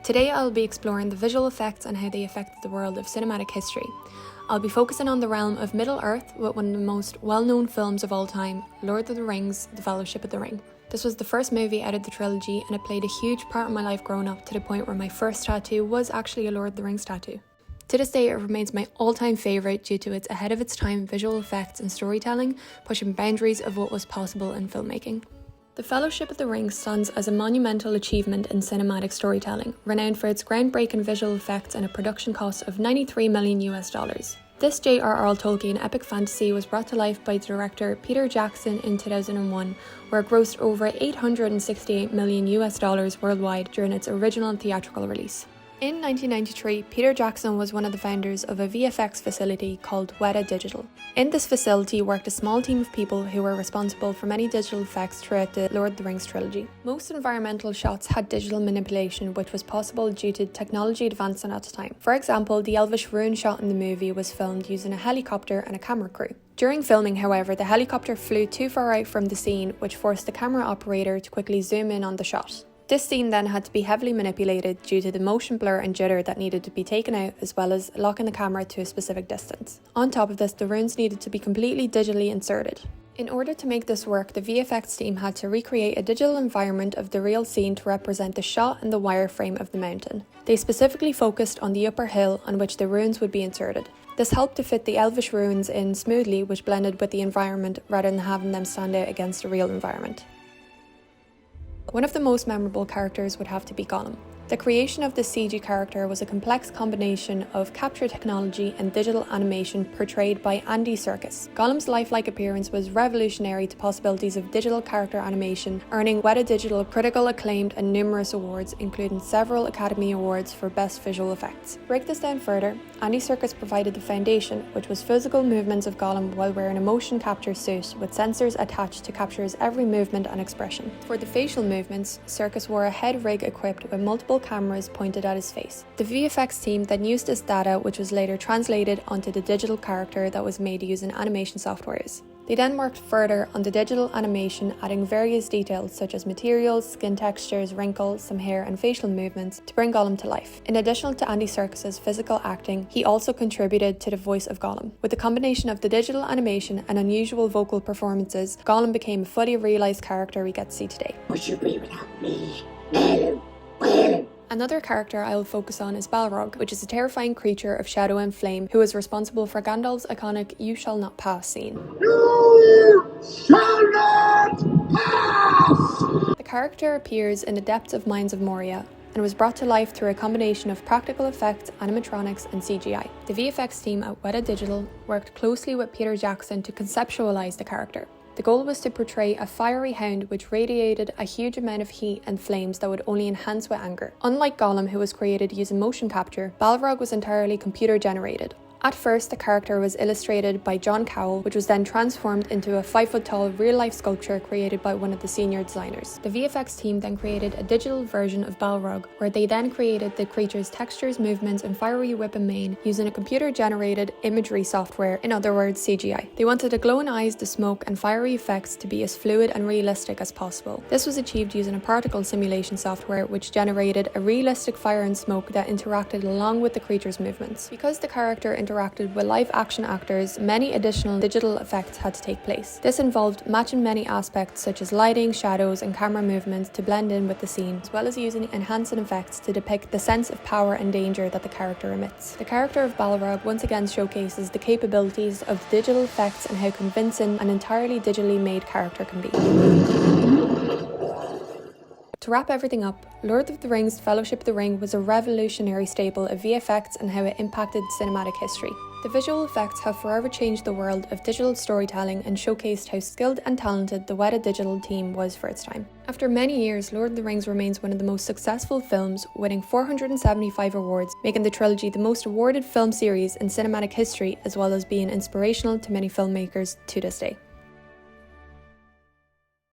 Today I'll be exploring the visual effects and how they affected the world of cinematic history. I'll be focusing on the realm of Middle-earth with one of the most well-known films of all time, Lord of the Rings, The Fellowship of the Ring. This was the first movie out of the trilogy and it played a huge part in my life growing up, to the point where my first tattoo was actually a Lord of the Rings tattoo. To this day, it remains my all-time favourite due to its ahead-of-its-time visual effects and storytelling, pushing boundaries of what was possible in filmmaking. The Fellowship of the Ring stands as a monumental achievement in cinematic storytelling, renowned for its groundbreaking visual effects and a production cost of $93 million. This J.R.R. Tolkien epic fantasy was brought to life by director Peter Jackson in 2001, where it grossed over $868 million worldwide during its original theatrical release. In 1993, Peter Jackson was one of the founders of a VFX facility called WETA Digital. In this facility worked a small team of people who were responsible for many digital effects throughout the Lord of the Rings trilogy. Most environmental shots had digital manipulation, which was possible due to technology advancing at the time. For example, the Elvish rune shot in the movie was filmed using a helicopter and a camera crew. During filming, however, the helicopter flew too far out from the scene, which forced the camera operator to quickly zoom in on the shot. This scene then had to be heavily manipulated due to the motion blur and jitter that needed to be taken out, as well as locking the camera to a specific distance. On top of this, the runes needed to be completely digitally inserted. In order to make this work, the VFX team had to recreate a digital environment of the real scene to represent the shot and the wireframe of the mountain. They specifically focused on the upper hill on which the runes would be inserted. This helped to fit the Elvish runes in smoothly, which blended with the environment rather than having them stand out against a real environment. One of the most memorable characters would have to be Gollum. The creation of this CG character was a complex combination of capture technology and digital animation portrayed by Andy Serkis. Gollum's lifelike appearance was revolutionary to possibilities of digital character animation, earning WETA Digital critical acclaim and numerous awards, including several Academy Awards for Best Visual Effects. To break this down further, Andy Serkis provided the foundation, which was physical movements of Gollum while wearing a motion capture suit with sensors attached to capture his every movement and expression. For the facial movements, Serkis wore a head rig equipped with multiple cameras pointed at his face. The VFX team then used this data, which was later translated onto the digital character that was made using animation softwares. They then worked further on the digital animation, adding various details such as materials, skin textures, wrinkles, some hair and facial movements to bring Gollum to life. In addition to Andy Serkis's physical acting, he also contributed to the voice of Gollum. With the combination of the digital animation and unusual vocal performances, Gollum became a fully realised character we get to see today. Would you be without me? Hello. Another character I will focus on is Balrog, which is a terrifying creature of shadow and flame who is responsible for Gandalf's iconic "You Shall Not Pass" scene. You shall not pass! The character appears in the depths of Mines of Moria and was brought to life through a combination of practical effects, animatronics and CGI. The VFX team at WETA Digital worked closely with Peter Jackson to conceptualize the character. The goal was to portray a fiery hound which radiated a huge amount of heat and flames that would only enhance with anger. Unlike Gollum, who was created using motion capture, Balrog was entirely computer generated. At first, the character was illustrated by John Cowell, which was then transformed into a 5-foot-tall real-life sculpture created by one of the senior designers. The VFX team then created a digital version of Balrog, where they then created the creature's textures, movements, and fiery whip and mane using a computer-generated imagery software, in other words, CGI. They wanted the glowing eyes, the smoke, and fiery effects to be as fluid and realistic as possible. This was achieved using a particle simulation software, which generated a realistic fire and smoke that interacted along with the creature's movements. Because the character interacted with live action actors, many additional digital effects had to take place. This involved matching many aspects such as lighting, shadows and camera movements to blend in with the scene, as well as using enhancing effects to depict the sense of power and danger that the character emits. The character of Balrog once again showcases the capabilities of digital effects and how convincing an entirely digitally made character can be. To wrap everything up, Lord of the Rings: Fellowship of the Ring was a revolutionary staple of VFX and how it impacted cinematic history. The visual effects have forever changed the world of digital storytelling and showcased how skilled and talented the WETA Digital team was for its time. After many years, Lord of the Rings remains one of the most successful films, winning 475 awards, making the trilogy the most awarded film series in cinematic history, as well as being inspirational to many filmmakers to this day.